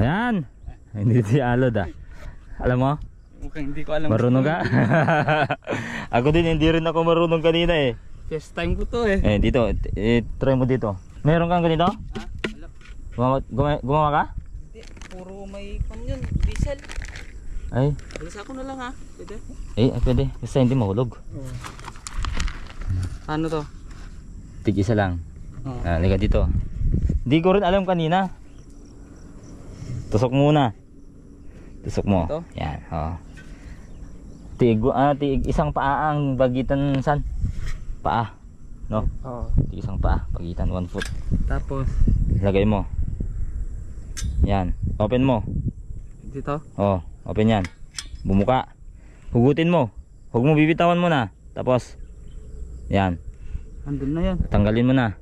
Ayan. Hindi si Alod ah. Alam mo? Mukhang hindi ko alam. Marunong ka? Ako din, hindi rin ako marunong kanina eh. First time ko to eh. Dito, try mo dito. Meron kang ganito? Wala. Gumawa ka? Hindi, puro may yun, diesel. Ay. Balasa ko na lang ha. Pwede? Pwede. Basta hindi mahulog. Ano to? Tig-isa lang. Liga dito. Hindi ko rin alam kanina. Tusok muna. Tusok mo. Ito? Yan. Tiig isang paa ang bagitan san? Paa. No? Oo. Tiig isang paa. Pagitan 1 foot. Tapos? Lagay mo. Yan. Open mo. Dito? Open yan. Bumuka. Hugutin mo. Huwag mo bibitawan mo na. Tapos. Yan. Andun na yan. Tanggalin mo na.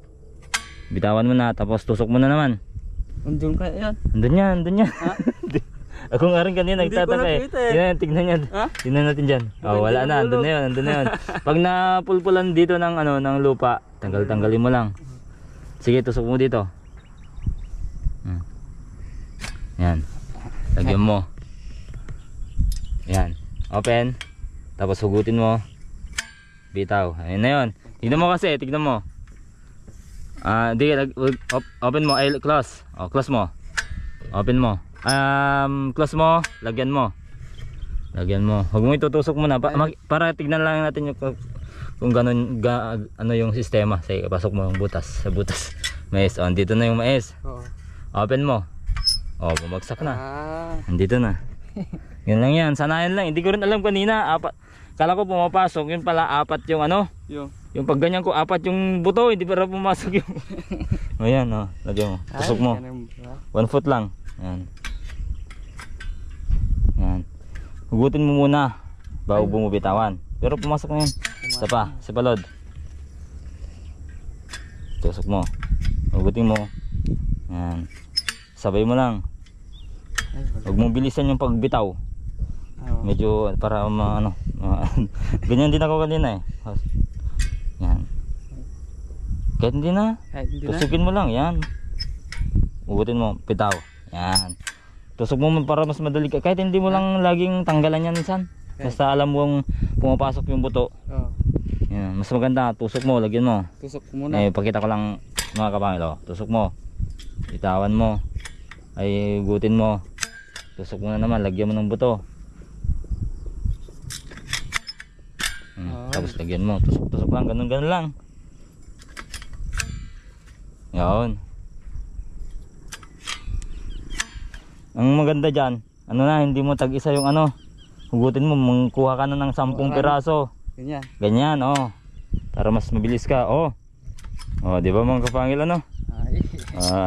Bitawan mo na. Tapos tusok mo na naman. Andun kaya yan. Andun yan. Ha? Ako nga rin kanina nagtataka eh. Yan, tignan yan. Ha? Tignan natin dyan. Wala na, andun na yun. Pag napulpulan dito ng lupa, tanggalin mo lang. Sige, tusok mo dito. Yan. Lagyan mo. Yan. Open. Tapos hugutin mo. Bitaw. Ayun na yun. Tignan mo kasi, tignan mo. Open mo, close. Close mo. Open mo. Close mo, lagyan mo. Huwag mo itutusok muna para tignan lang natin yung kung ganun ano yung sistema. Sige, pasok mo yung butas sa butas. Mais, dito na yung mais. Open mo. Bumagsak na. Andito na. Yun lang yan, sanayan lang. Hindi ko rin alam kanina, kala ko pumapasok, yun pala apat yung yung pag ganyan ko, apat yung buto, hindi para pumasok yung ayan, lagyan mo, tusok mo 1 foot lang. Yan. Hugutin mo muna bago bumubitawan. Pero pumasok na yan. Sa palod. Tusok mo. Hugutin mo. Yan. Sabay mo lang. Huwag mong bilisan yung pagbitaw. Medyo para ganyan din ako kanina eh. Yan. Kahit hindi na. Tusukin mo lang. Yan. Hugutin mo. Bitaw. Yan. Tusok mo para mas madali ka. Kahit hindi mo lang laging tanggalan yan minsan. Basta alam mong pumapasok yung buto. Yan. Mas maganda. Tusok mo. Lagyan mo. Tusok muna. Pakita ko lang mga kapangil. Tusok mo. Bitawan mo. Hugutin mo. Tusok mo na naman. Lagyan mo ng buto. Tapos lagyan mo. Tusok lang. Ganun lang. Yan. Ang maganda dyan, hindi mo tag-isa yung hugutin mo, mangkuha ka na ng 10 piraso. Ganyan, para mas mabilis ka, di ba mga kapangil,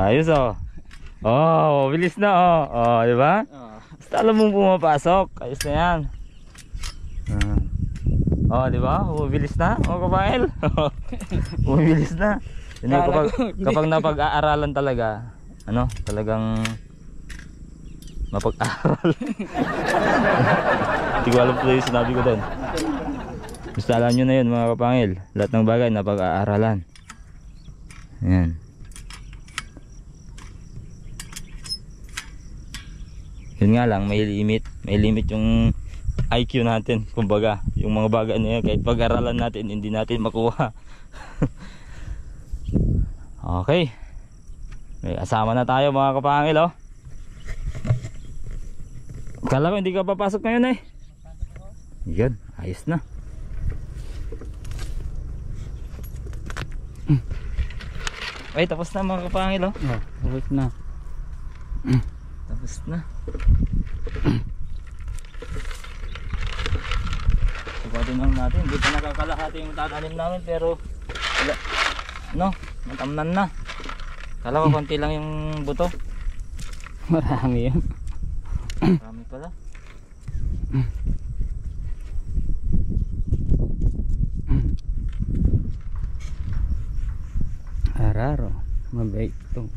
ayos, bilis na, di ba? Basta alam mong pumapasok, ayos na yan. Di ba? Bilis na, mga kapangil. Bilis na. Kapag napag-aaralan talaga, talagang mapag-aral. Hindi ko alam po yung sinabi ko doon. Basta alam nyo na yun mga kapangil. Lahat ng bagay napag-aaralan. Ayan. Yun nga lang, may limit. May limit yung IQ natin. Kumbaga, yung mga bagay na yun, kahit pag-aralan natin, hindi natin makuha. Okay. May kasama na tayo mga kapangil, Kala ko hindi ka papasok ngayon eh. Yan, ayos na. Ay, tapos na mga kapangil, Tapos na. Tapos na. Sukatin lang natin. Hindi pa nakakalahati yung tatanim namin pero matamnan na. Kala ko konti lang yung buto. Marami yan. Marami pala. Araro, mabait itong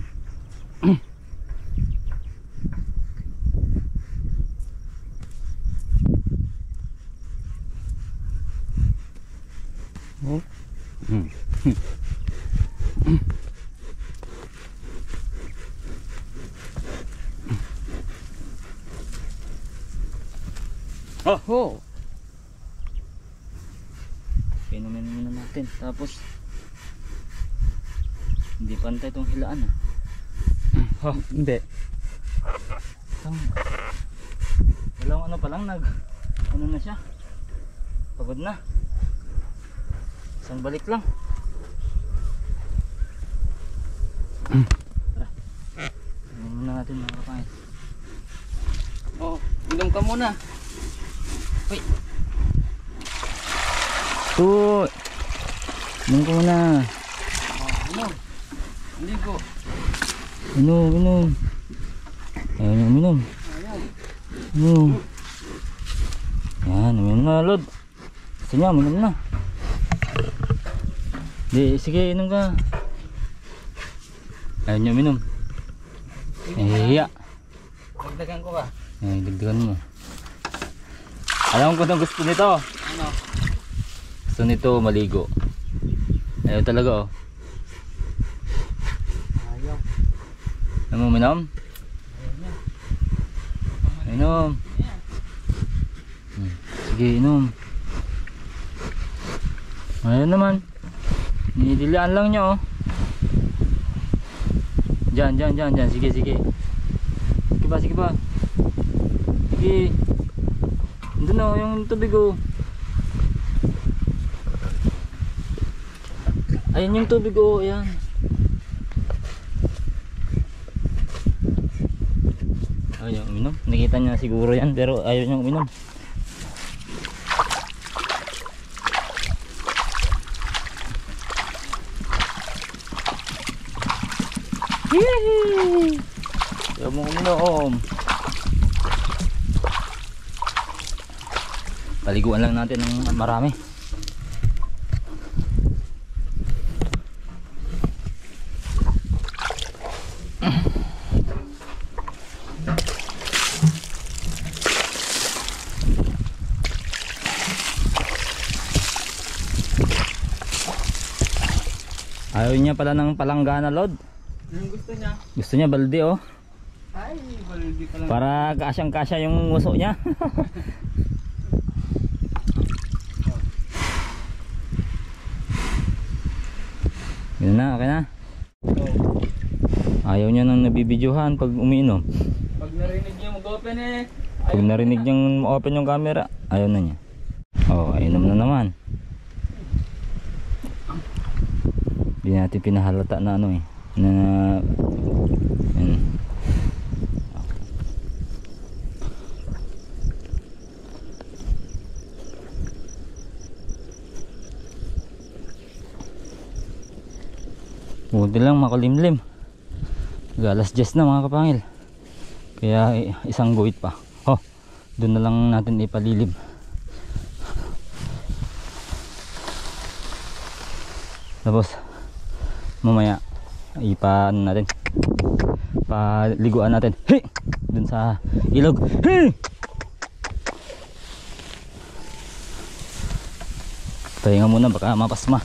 Oh! Pinumin muna natin. Tapos hindi pantay itong hilaan ah. Oh, Hindi. dalawang ano pa lang ano na siya. Pagod na. Isang balik lang. Tara. Tingnan muna natin mga kapangil. Oh, inom ka muna. Uy. Tuh. Inom ko muna. Oh, inom. Hindi ko. Inom. Ayaw niya uminom. Ayaw. Inom. Yan, uminom na Lord. Gusto niya, uminom na. Di, sige, inom ka. Ayaw niya uminom. Hiya. Dagdagan ko ba? Ay, dagdagan mo. Alam ko itong gusto nito. Ano? Gusto nito maligo. Ayaw talaga oh. Ayaw. Ayaw mo uminom? Ayaw niya. Inom. Sige, inom. Ayaw naman. Nidilian lang niya oh. Diyan. Sige. Sige pa. Sige. Doon oh, yung tubig oh. Ayan yung tubig oh, ayan. Ayaw niya uminom. Nakita niya siguro yan pero ayaw niya uminom. Yee! Ayaw mo uminom. Paliguan lang natin ng marami. Ayaw niya pala ng palanggana Lord. Anong gusto niya? Gusto niya balde oh. Ay, baldi pa lang. Para kasyang-kasya yung nguso niya. Yun na, okay na. Oh. Ayaw niya nang nabibidyohan pag umiinom. Pag narinig niya mag-open eh. Pag narinig niyang ma-open yung camera, ayaw na niya. Oh, inom na naman. Hindi natin pinahalata na ano eh. Na yun. Buti lang makulimlim. Alas 10 na mga kapangil. Kaya isang guhit pa. Oh, doon na lang natin ipalilim. Tapos mamaya ipaano natin. Paliguan natin. Hey! Doon sa ilog. Hey! Pahinga muna baka mapasma.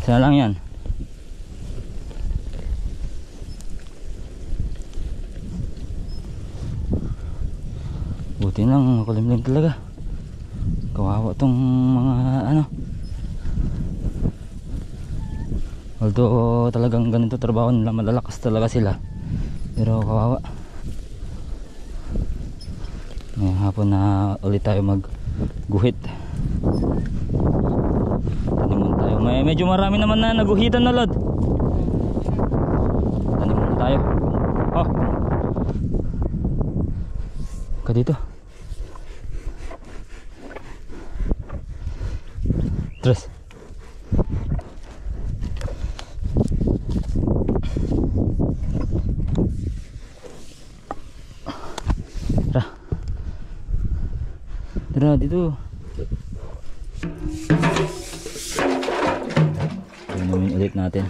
Sana lang yan. Buti lang makulimlim talaga. Kawawa tong mga ano. Although talagang ganito trabaho nila, malalakas talaga sila. Pero kawawa. Ngayong hapon na ulit tayo magguhit. Tanimun tayo. Medyo marami naman na naguhitan na Lord. Tanimun tayo. Oh. Ka dito. Terus. Tara dito. Inumin ulit natin.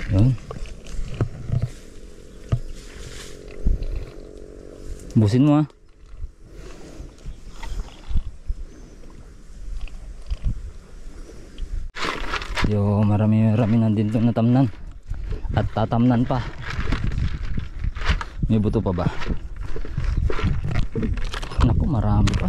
Yun. Busin mo ha. Yo, marami na din itong natamnan. At tatamnan pa. May buto pa ba? Naku, marami pa.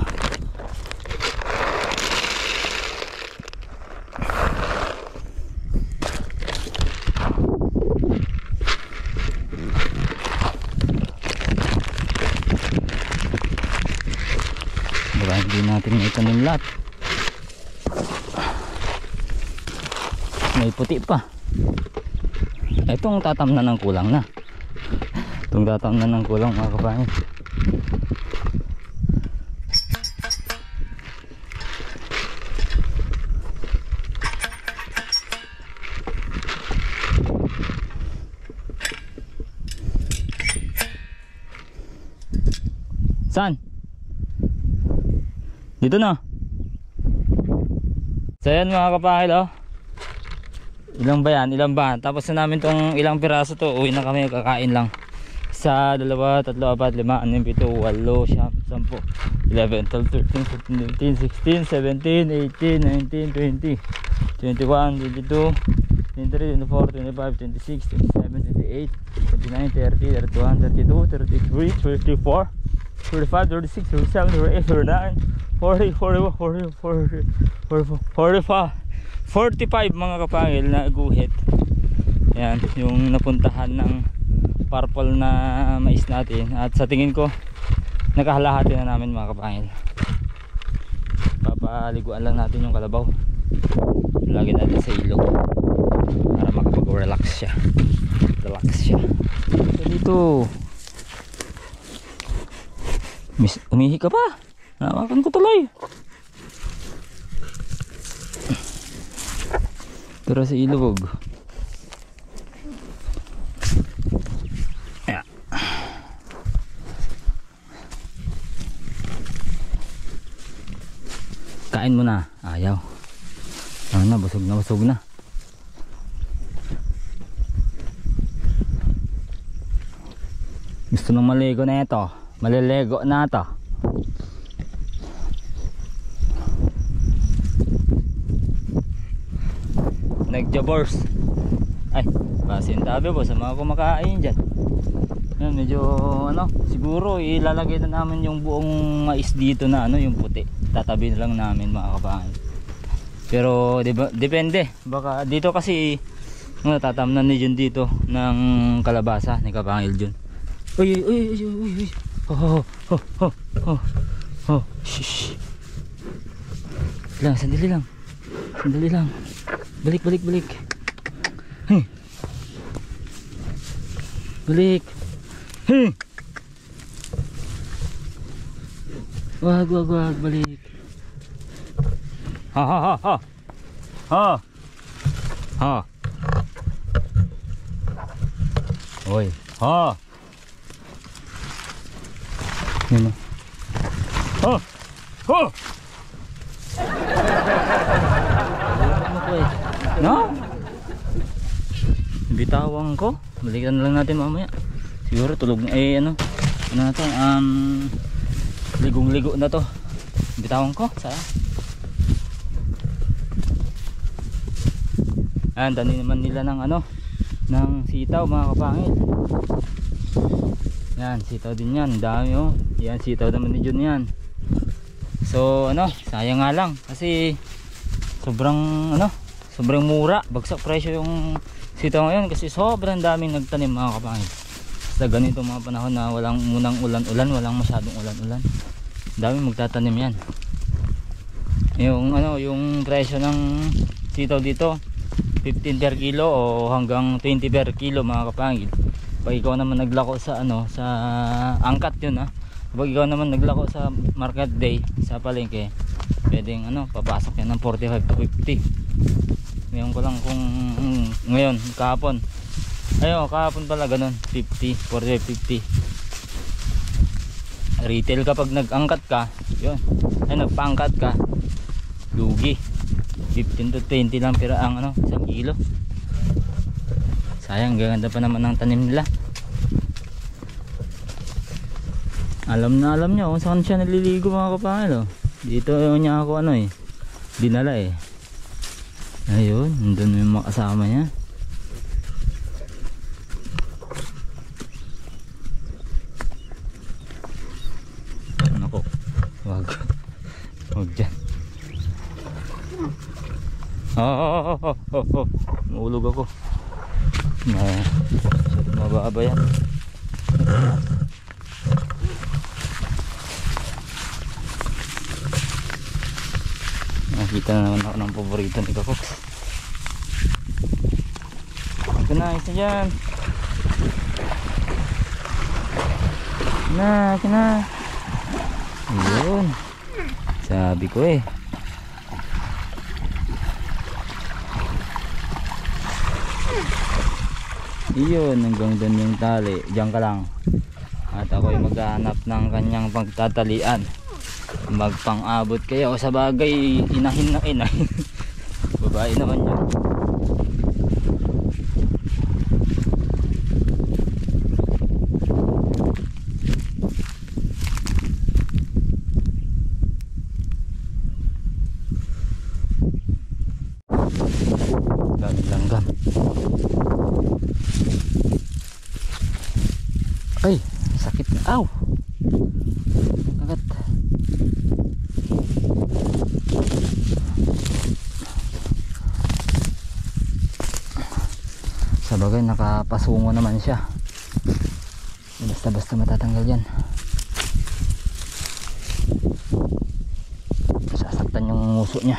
Baka hindi natin itanim lahat. May puti pa. Itong tatamnan ng kulang na. Itong tatamnan ng kulang mga kabayan. Saan? Dito na. So yan mga kapahil, oh. Ilang ba yan? Ilang ba? Tapos na namin tong ilang piraso to. Uwi na kami, kakain lang. 1, 2, 3, 4, 5, 6, 7, 8, 10, 11, 12, 13, 14, 15, 16, 17, 18, 19, 20, 21, 22, 23, 24, 25, 26, 27, 28, 29, 30, 31, 32, 33, 34, 35, 36, 37, 38, 39, 40, 41, 40, 45 mga kapangil na guhit. Yan yung napuntahan ng purple na mais natin. At sa tingin ko nakahalahati na namin mga kapangil. Papaliguan lang natin yung kalabaw. Lagyan natin sa ilog para makapag-relax siya. Relax siya. So dito umihi ka pa. Nawakan ko tuloy. Tara sa ilog. Yeah. Kain mo na. Ayaw. Ano na, busog na, busog na. Gusto nang maligo na ito. Malilego na ito. Nagjabors. Ay, pasintabi po sa mga kumakain dyan. Yan, medyo ano, siguro ilalagay na namin yung buong mais dito na ano, yung puti. Tatabi na lang namin mga kabahan. Pero diba, depende. Baka dito kasi tatamnan ni Jun dito ng kalabasa ni Kapangil Jun. Uy, uy, uy, uy, uy. Oh, oh, oh, oh, oh, shh. Lang, sandali lang. Sandali lang. Balik, balik, balik. Balik. Wag, wag, wag, balik. Ha, ha, ha, ha. Ha. Ha. Oy, ha. Yun o. Ha. Ha. No? Bitawan ko. Balikan na lang natin mamaya. Siguro tulog na ano na to, ligong-ligo na to. Bitawan ko. Saan? Dani naman nila ng ano, ng sitaw mga kapangil. Yan, sitaw din yan. Dami oh. Yan, sitaw naman ni Jun yan. So ano, sayang nga lang kasi sobrang ano, sobrang mura, bagsak presyo yung sitaw ngayon kasi sobrang daming nagtanim mga kapangil. Sa ganito mga panahon na walang munang ulan-ulan, walang masyadong ulan-ulan, daming magtatanim yan. Yung ano, yung presyo ng sitaw dito 15 per kilo o hanggang 20 per kilo mga kapangil. Pag ikaw naman naglako sa ano, sa angkat yun ha. Pag ikaw naman naglako sa market day sa palengke, pwedeng ano, papasok yan ng 45 to 50. Ngayon ko lang kung ngayon, kahapon. Ayun, kahapon pala ganun, 50, 45, 50. Retail kapag nag-angkat ka, yun. Ay nagpa-angkat ka, lugi. 15 to 20 lang pero ang ano, 1 kilo. Sayang, gaganda pa naman ng tanim nila. Alam niya kung saan siya naliligo mga kapangil oh. Dito niya ako ano eh, dinala eh. Ayun, nandun yung mga kasama niya. Nako, wag dyan. Maulog ako. Mababa yan. Nakita na naman ako ng paborito ni Kakoks. Ito na, isa dyan. Ito na. Ayun. Sabi ko eh. Iyon, hanggang doon yung tali. Diyan ka lang. At ako'y maghahanap ng kanyang pagtatalian. Magpang-abot kayo. Sa bagay, inahin na inahin. Babae naman yun. Langgam. Ay, sakit na. Aw! Kagat. Sa bagay, nakapasungo naman siya. Basta-basta matatanggal yan. Sasaktan yung nguso niya.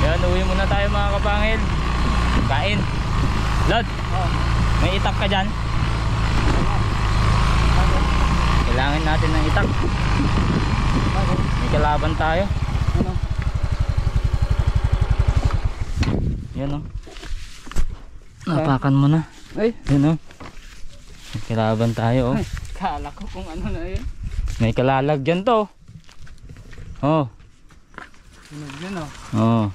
Yan, uwi muna tayo mga kapangil. Kain. Lod, may itak ka dyan? Kailangan natin ng itak. May kalaban tayo. Ano? Yan o. Napakan mo na. Ay, Yan o. May kalaban tayo o. kala ko kung ano na yun. May kalalag dyan to. Oh. Hinog yun oh. Oh.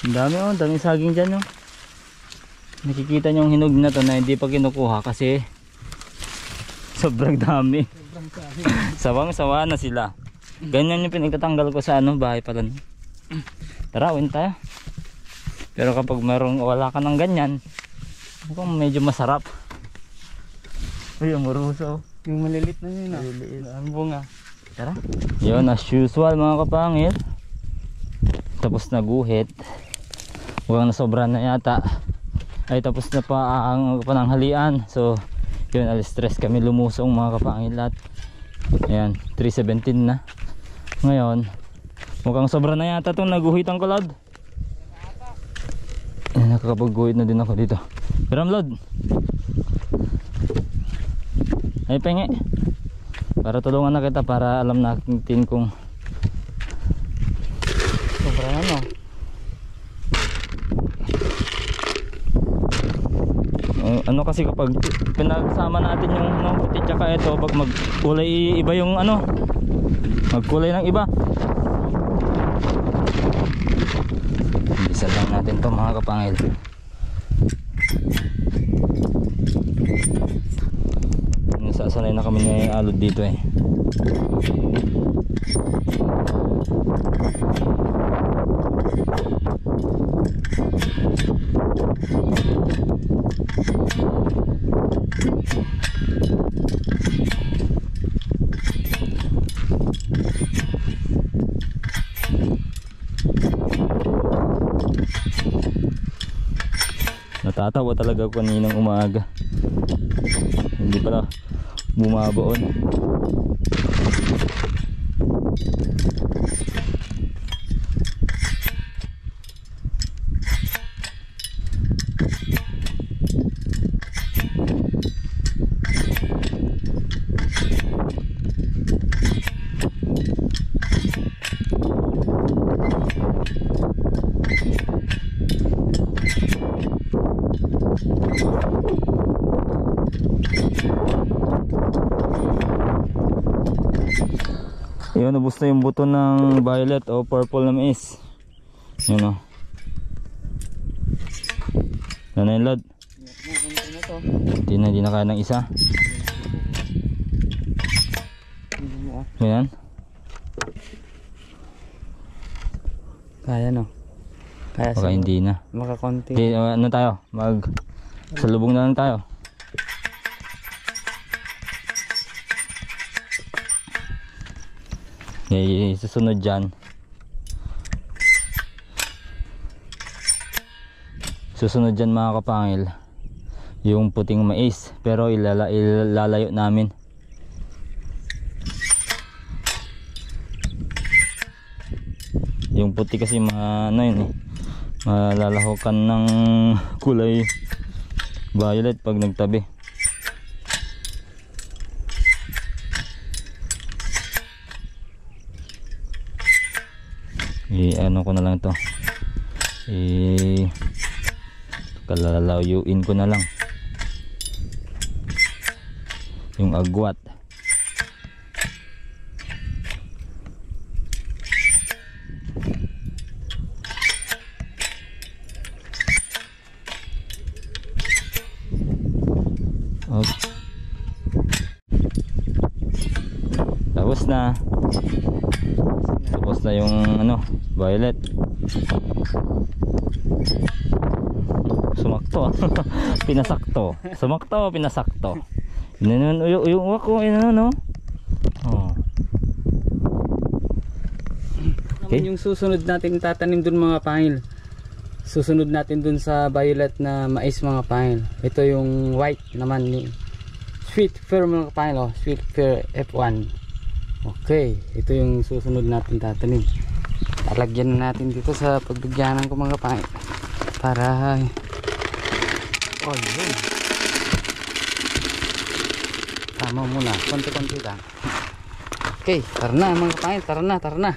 Ang dami oh, daming saging dyan oh. Nakikita nyo yung hinog na to na hindi pa kinukuha kasi sobrang dami. Sobrang sabi. Sawang-sawa na sila. Ganyan yung pinagtatanggal ko sa ano, bahay pala. Tara, uwin tayo. Pero kapag wala ka ng ganyan, mukhang medyo masarap. Ay, ang maruso. Yung malilit na yun oh. Maliliit. Ang bunga. Tara. Yun, as usual mga kapangil. Tapos na guhit. Mukhang nasobra na yata. Ay tapos na pa ang pananghalian. So yun, alas stress kami lumusong mga kapangil at ayan, 3:17 na. Ngayon mukhang sobra na yata itong naguhitan ko, Lod. Ayan, nakakapag-guhit na din ako dito. Pero Lod, ay penge, para tulungan na kita, para alam natin kung sobra na no. Ano kasi kapag pinagsama natin yung puti tsaka ito, pag magkulay iba yung ano, magkulay ng iba. Bisa lang natin to mga kapangil. Nasasanay na kami ng alod dito eh. Natatawa talaga ako kaninang umaga. Hindi pala bumabaon. Yun, nabos na yung buto ng violet o purple na mais. Yun o. Yan na yung Lod. to. Hindi na kaya ng isa. Ayan. Kaya no. Kaya Baka hindi na. makakonti. Okay, ano tayo? Salubong na lang tayo. Okay, susunod dyan. Susunod dyan mga kapangil, yung puting mais, pero ilalayo namin. Yung puti kasi ano yun eh, malalahokan ng kulay violet pag nagtabi. Ano ko na lang to, kalalayuin ko na lang yung agwat. Okay. Tapos na yung ano, violet. Sumakto. Pinasakto. Yung uwak ko, no? Oh. Okay. Yung susunod natin tatanim dun mga pangil. Susunod natin dun sa violet na mais mga pangil. Ito yung white naman ni Sweet Pear mga pangil. Oh. Sweet Pear F1. Okay. Ito yung susunod natin tatanim. Talagyan na natin dito sa pagbigyanan ko mga pangil. Para yun. Tama muna. Konti-konti lang. Okay. Tara na mga pangil. Tara na.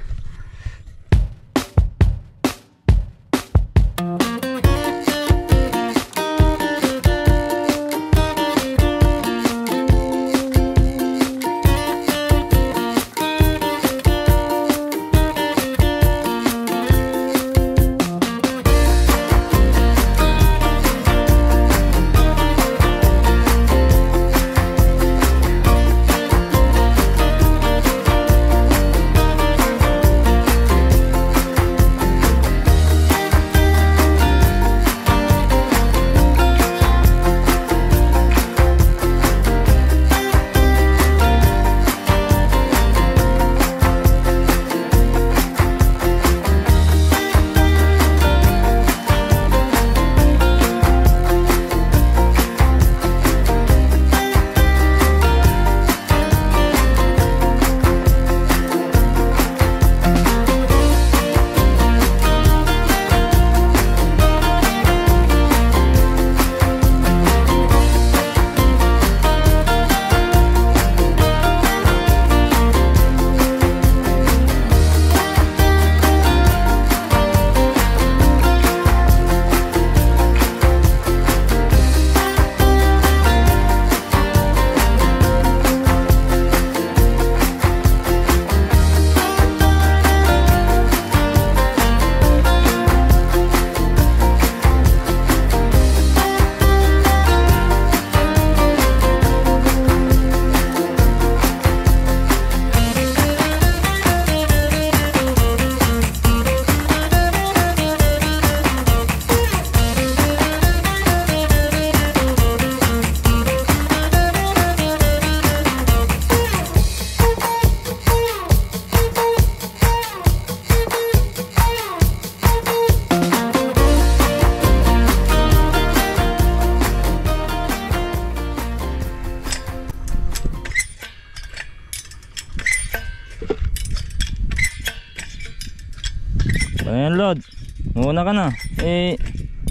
Ayan Lord, muna ka na.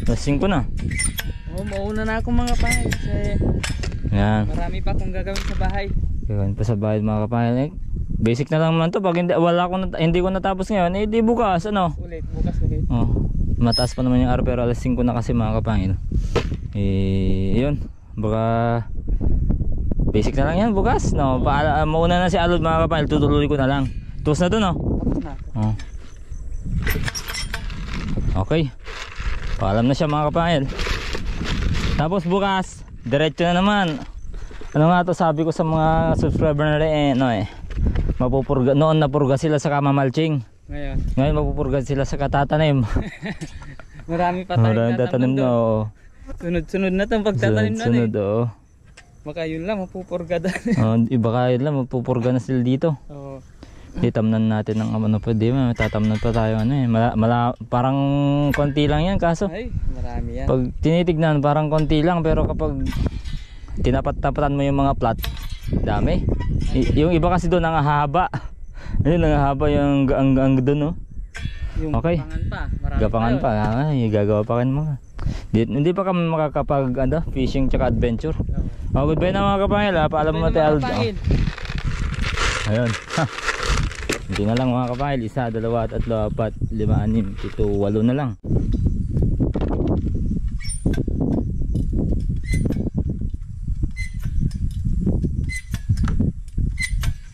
Lasing ko na. Mauna na ako mga pangil kasi Yan. marami pa akong gagawin sa bahay. Gawin pa sa bahay mga kapangil. Basic na lang naman to. Pag hindi ko natapos ngayon, di bukas Bukas ulit. Mataas pa naman yung araw pero alas 5 na kasi mga kapangil. Yun. Baka basic na lang yan bukas. Mauna na si Alod mga kapangil. Tutuloy ko na lang. Tapos na to Tapos na. Okay. Paalam na siya mga kapangil. Tapos bukas diretso na naman. Ano nga to sabi ko sa mga subscriber na rin mapupurga, noon napurga sila sa kamamalching. Ngayon mapupurga sila sa katatanim. Marami pa tayong tatanim na. Sunod-sunod na itong pagtatanim na. Sunod Baka yun lang mapupurga doon. Iba kaya lang mapupurga na sila dito. Oo. Itamnan natin ng ano pa, di ba? Tatamnan pa tayo parang konti lang yan kaso. Ay, marami yan. Pag tinitignan parang konti lang pero kapag tinapat-tapatan mo yung mga plat, dami. Yung iba kasi doon ang haba. Ayun, ang haba yung ang doon, no. Yung okay. Gapangan pa. Ay, gagawa pa rin mo. Hindi pa kami makakapag fishing tsaka adventure. Goodbye na mga kapangil, paalam mo tayo Aldo. Ayun. Hindi na lang mga kapangil, 1, 2, 3, 4, 5, 6, 7, 8 na lang.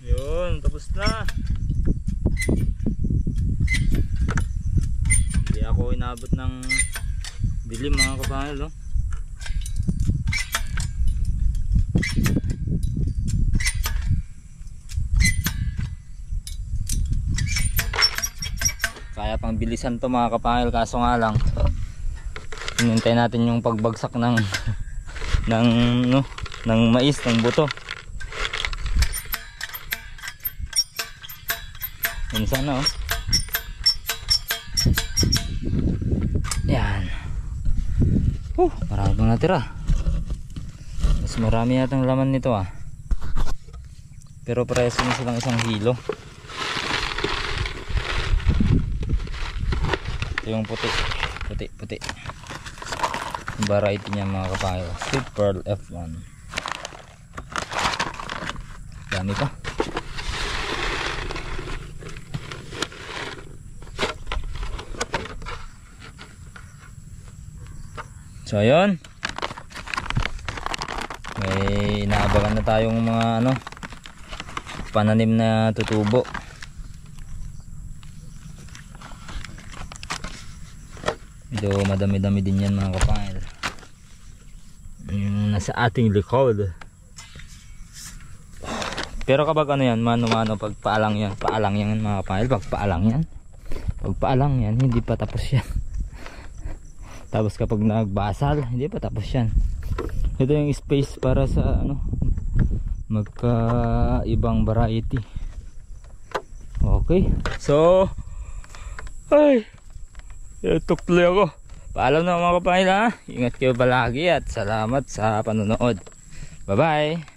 Yun, tapos na. Hindi ako inabot ng dilim mga kapangil, no? Kaya pang bilisan to mga kapangil, kaso nga lang hinintay natin yung pagbagsak ng ng mais, ng buto. Yun sana yan. Marami pang natira. Mas marami yatang laman nito pero preso na silang 1 kilo. Ito yung puti variety niya mga kapangil, Sweet Pearl F1. Dami pa. So ayun, may inaabangan na tayong mga pananim na tutubo. Medyo madami-dami din yan mga kapangil, yung nasa ating likod. Pero kapag yan, mano-mano, pag paalang yan mga kapangil, pag paalang yan hindi pa tapos yan. Tapos kapag nagbasal, hindi pa tapos yan. Ito yung space para sa magkaibang variety. Okay, so tukloy ako. Paalam na mga kapangil, ingat kayo palagi at salamat sa panonood. Bye bye.